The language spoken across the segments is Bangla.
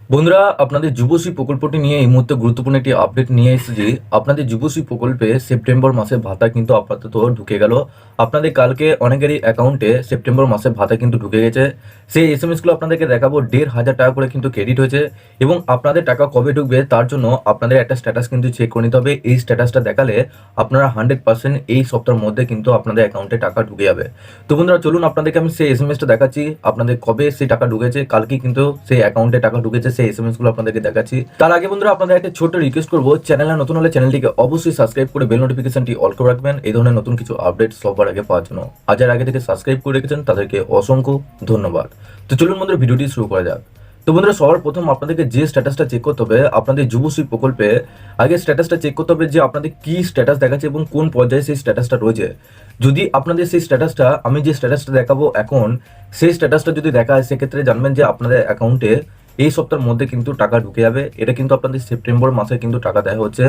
বন্ধুরা, আপনাদের যুবশ্রী প্রকল্পটি নিয়ে এই মুহূর্তে গুরুত্বপূর্ণ একটি আপডেট নিয়ে এসেছি। আপনাদের যুবশ্রী প্রকল্পে সেপ্টেম্বর মাসে ভাতা কিন্তু আপাতত ঢুকে গেল। আপনাদের কালকে অনেকেরই অ্যাকাউন্টে সেপ্টেম্বর মাসে ভাতা কিন্তু ঢুকে গেছে। সেই এসএমএসগুলো আপনাদেরকে দেখাবো। 1,500 টাকা করে কিন্তু ক্রেডিট হয়েছে এবং আপনাদের টাকা কবে ঢুকবে তার জন্য আপনাদের একটা স্ট্যাটাস কিন্তু চেক করে নিতে হবে। এই স্ট্যাটাসটা দেখালে আপনারা 100% এই সপ্তাহের মধ্যে কিন্তু আপনাদের অ্যাকাউন্টে টাকা ঢুকে যাবে। তো বন্ধুরা, চলুন আপনাদেরকে আমি সেই এসএমএসটা দেখাচ্ছি। আপনাদের কবে সেই টাকা ঢুকেছে, কালকে কিন্তু সেই অ্যাকাউন্টে টাকা ঢুকেছে, সেই এসএমএস গুলো আপনাদেরকে দেখাচ্ছি। তার আগে বন্ধুরা, আপনাদের একটা ছোট্ট রিকোয়েস্ট করবো, চ্যানেলে নতুন হলে চ্যানেলটিকে অবশ্যই সাবস্ক্রাইব করে বেল নোটিফিকেশনটি অল করে রাখবেন এই ধরনের নতুন কিছু আপডেট সবার আগে পাওয়ার জন্য। আর যারা আগে থেকে সাবস্ক্রাইব করে রেখেছেন তাদেরকে অসংখ্য ধন্যবাদ। তো চলুন বন্ধুরা, ভিডিওটি শুরু করা যাক। তো বন্ধুরা, সবার প্রথম আপনাদেরকে যে স্ট্যাটাসটা চেক করতে হবে আপনাদের যুবশ্রী প্রকল্পে, আগে স্ট্যাটাসটা চেক করতে হবে যে আপনাদের কি স্ট্যাটাস দেখাচ্ছে এবং কোন পর্যায়ে সেই স্ট্যাটাসটা রয়েছে। যদি আপনাদের সেই স্ট্যাটাসটা, আমি যে স্ট্যাটাসটা দেখাবো এখন, সেই স্ট্যাটাসটা যদি দেখায় সেক্ষেত্রে জানবেন যে আপনাদের অ্যাকাউন্টে এই সপ্তাহের মধ্যে কিন্তু টাকা ঢুকে যাবে। এটা কিন্তু আপনাদের সেপ্টেম্বর মাসে কিন্তু টাকা দেওয়া হচ্ছে,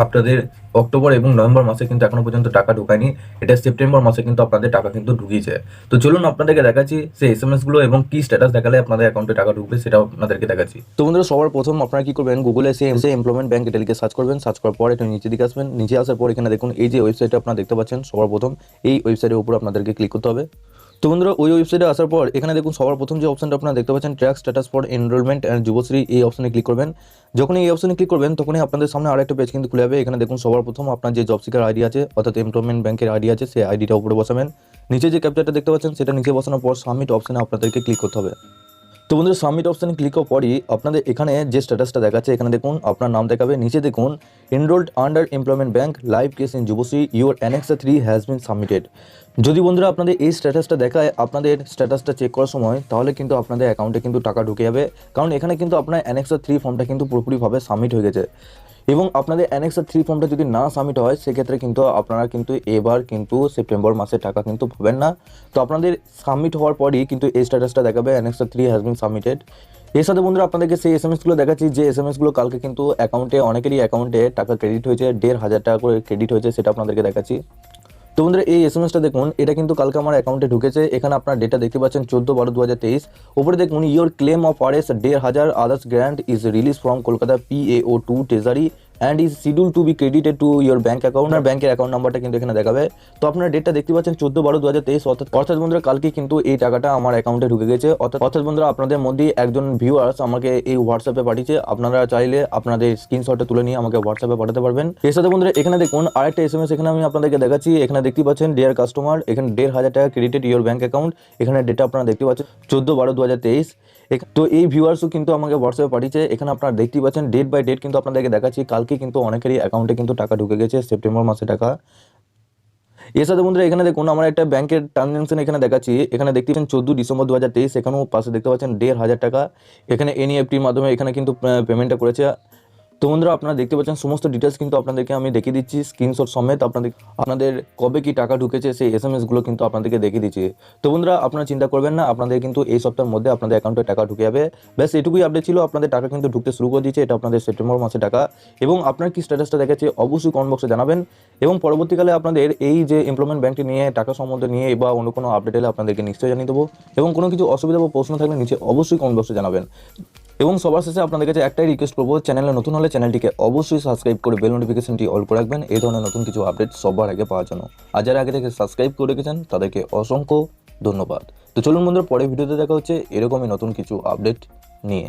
আপনাদের অক্টোবর এবং নভেম্বর মাসে কিন্তু এখনো পর্যন্ত টাকা ঢুকায়নি। এটা সেপ্টেম্বর মাসে কিন্তু আপনাদের টাকা কিন্তু ঢুকিয়েছে। তো চলুন আপনাদেরকে দেখাচ্ছি সেই এসএমএস গুলো এবং কি স্ট্যাটাস দেখালে আপনাদের অ্যাকাউন্টে টাকা ঢুকবে সেটাও আপনাদেরকে দেখাচ্ছি। তো বন্ধুরা, সবার প্রথম আপনারা কি করবেন, গুগলে সেই এমপ্লয়মেন্ট ব্যাংক এটা লিখে সার্চ করবেন। সার্চ করার পর একটু নিচে দিকে আসবেন। নিচে আসার পর এখানে দেখুন এই যে ওয়েবসাইটটা আপনারা দেখতে পাচ্ছেন, সবার প্রথম এই ওয়েবসাইটের উপর আপনাদেরকে ক্লিক করতে হবে। তো বন্ধুরা, ওই ওয়েবসাইটে আসার পর এখানে দেখুন সবার প্রথম যে অপশনটা আপনারা দেখতে পাচ্ছেন, track status for enrolment and Yuvashree, এই অপশনে ক্লিক করবেন। যখনই এই অপশনে ক্লিক করবেন তখনই আপনাদের সামনে আরেকটা পেজ কিন্তু খুলে যাবে। এখানে দেখুন সবার প্রথম আপনার যে জব সিকার আইডি আছে অর্থাৎ এমপ্লয়মেন্ট ব্যাংকের আইডি আছে, সেই আইডিটা উপরে বসাবেন। নিচে যে ক্যাপচারটা দেখতে পাচ্ছেন সেটা নিচে বসানোর পর সাবমিট অপশনে আপনাদেরকে ক্লিক করতে হবে। তো বন্ধুরা, সাবমিট অপশানে ক্লিক করার পরই আপনাদের এখানে যে স্ট্যাটাসটা দেখাচ্ছে, এখানে দেখুন আপনার নাম দেখাবে, নিচে দেখুন enrolled under employment bank live case in Yuvashree, your অ্যানেক্সা 3 has been submitted. যদি বন্ধুরা আপনাদের এই স্ট্যাটাসটা দেখায় আপনাদের স্ট্যাটাসটা চেক করার সময়, তাহলে কিন্তু আপনাদের অ্যাকাউন্টে কিন্তু টাকা ঢুকে যাবে, কারণ এখানে কিন্তু আপনার অ্যানেক্সা 3 ফর্মটা কিন্তু পুরোপুরিভাবে সাবমিট হয়ে গেছে। এবং আপনাদের অ্যানেক্সা 3 ফর্মটা যদি না সাবমিট হয় সেক্ষেত্রে কিন্তু আপনারা কিন্তু এবার কিন্তু সেপ্টেম্বর মাসে টাকা কিন্তু পাবেন না। তো আপনাদের সাবমিট হওয়ার পরই কিন্তু এই স্ট্যাটাসটা দেখাবে, অ্যানেক্সা 3 হ্যাজ বিন সাবমিটেড। এর সাথে বন্ধুরা আপনাদেরকে সেই এসএমএসগুলো দেখাচ্ছি, যে এসএমএসগুলো কালকে কিন্তু অ্যাকাউন্টে, অনেকেরই অ্যাকাউন্টে টাকা ক্রেডিট হয়েছে, 1,500 টাকা করে ক্রেডিট হয়েছে, সেটা আপনাদেরকে দেখাচ্ছি। তো বন্ধুরা, এই এসএমএসটা দেখুন, এটা কিন্তু কালকে আমার অ্যাকাউন্টে ঢুকেছে। এখানে আপনার ডেটা দেখতে পাচ্ছেন 14/12/2023। উপরে দেখুন your claim of RS 1,500 others grant is release from Kolkata PAO2 treasury and is schedule to be credited to your bank account. আর ব্যাঙ্কের অ্যাকাউন্ট নাম্বারটা কিন্তু এখানে দেখাবে। তো আপনার ডেটটা দেখতে পাচ্ছেন 14/12/2023, অর্থাৎ বন্ধুরা কালকে কিন্তু এই টাকাটা আমার অ্যাকাউন্টে ঢুকে গেছে। অর্থাৎ বন্ধুরা, আপনাদের মধ্যে একজন ভিউয়ার্স আমাকে এই হোয়াটসঅ্যাপে পাঠিয়েছে, আপনারা চাইলে আপনাদের স্ক্রিনশটটা তুলে নিয়ে আমাকে হোয়াটসঅ্যাপে পাঠাতে পারবেন। এর সাথে বন্ধুরা এখানে দেখুন আরেকটা এসএমএস এখানে আমি আপনাদেরকে দেখাচ্ছি। এখানে দেখতে পাচ্ছেন ডিয়ার কাস্টমার, এখানে 1,500 টাকা ক্রেডিটেড ইয়োর ব্যাঙ্ক অ্যাকাউন্ট। এখানে ডেটা আপনারা দেখতে পাচ্ছেন 14/12/2023। তো এই ভিউয়ার্সও কিন্তু আমাকে হোয়াটসঅ্যাপে পাঠিয়েছে। এখানে আপনারা দেখতেই পাচ্ছেন ডেট বাই ডেট কিন্তু আপনাদেরকে দেখাচ্ছি। কালকে কিন্তু অনেকেরই অ্যাকাউন্টে কিন্তু টাকা ঢুকে গেছে, সেপ্টেম্বর মাসে টাকা। এর সাথে বন্ধুরা এখানে দেখুন আমার একটা ব্যাংকের ট্রানজাকশন এখানে দেখাচ্ছি। এখানে দেখতে পাচ্ছেন 14 ডিসেম্বর 2023, এখানেও পাশে দেখতে পাচ্ছেন 1,500 টাকা এখানে এনইএফটির মাধ্যমে এখানে কিন্তু পেমেন্টটা করেছে। তো বন্ধুরা আপনারা দেখতে পাচ্ছেন সমস্ত ডিটেলস কিন্তু আপনাদেরকে আমি দেখিয়ে দিচ্ছি স্ক্রিনশট সমেত। আপনাদের কবে কি টাকা ঢুকেছে সেই এসএমএসগুলো কিন্তু আপনাদেরকে দেখিয়ে দিচ্ছি। তো বন্ধুরা আপনারা চিন্তা করবেন না, আপনাদের কিন্তু এই সপ্তাহের মধ্যে আপনাদের অ্যাকাউন্টে টাকা ঢুকে যাবে। ব্যাস এটুকুই আপডেট ছিল, আপনাদের টাকা কিন্তু ঢুকতে শুরু করে দিয়েছে। এটা আপনাদের সেপ্টেম্বর মাসে টাকা। এবং আপনার কি স্ট্যাটাসটা দেখাচ্ছে অবশ্যই কমেন্ট বক্সে জানাবেন। এবং পরবর্তীকালে আপনাদের এই যে এমপ্লয়মেন্ট ব্যাংকটি নিয়ে টাকা সম্বন্ধে নিয়ে বা অন্য কোনো আপডেট এলে আপনাদেরকে নিশ্চয়ই জানিয়ে দেবো। এবং কোনো কিছু অসুবিধা বা প্রশ্ন থাকলে নিচে অবশ্যই কমেন্ট বক্সে জানাবেন। এবং সবার শেষে আপনাদের কাছে একটাই রিকোয়েস্ট করবো, চ্যানেলে নতুন হলে চ্যানেলটিকে অবশ্যই সাবস্ক্রাইব করে বেল নোটিফিকেশনটি অল করে রাখবেন এই ধরনের নতুন কিছু আপডেট সবার আগে পাওয়ার জন্য। আর যারা আগে থেকে সাবস্ক্রাইব করে রেখেছেন তাদেরকে অসংখ্য ধন্যবাদ। তো চলুন বন্ধুরা, পরের ভিডিওতে দেখা হচ্ছে এরকমই নতুন কিছু আপডেট নিয়ে।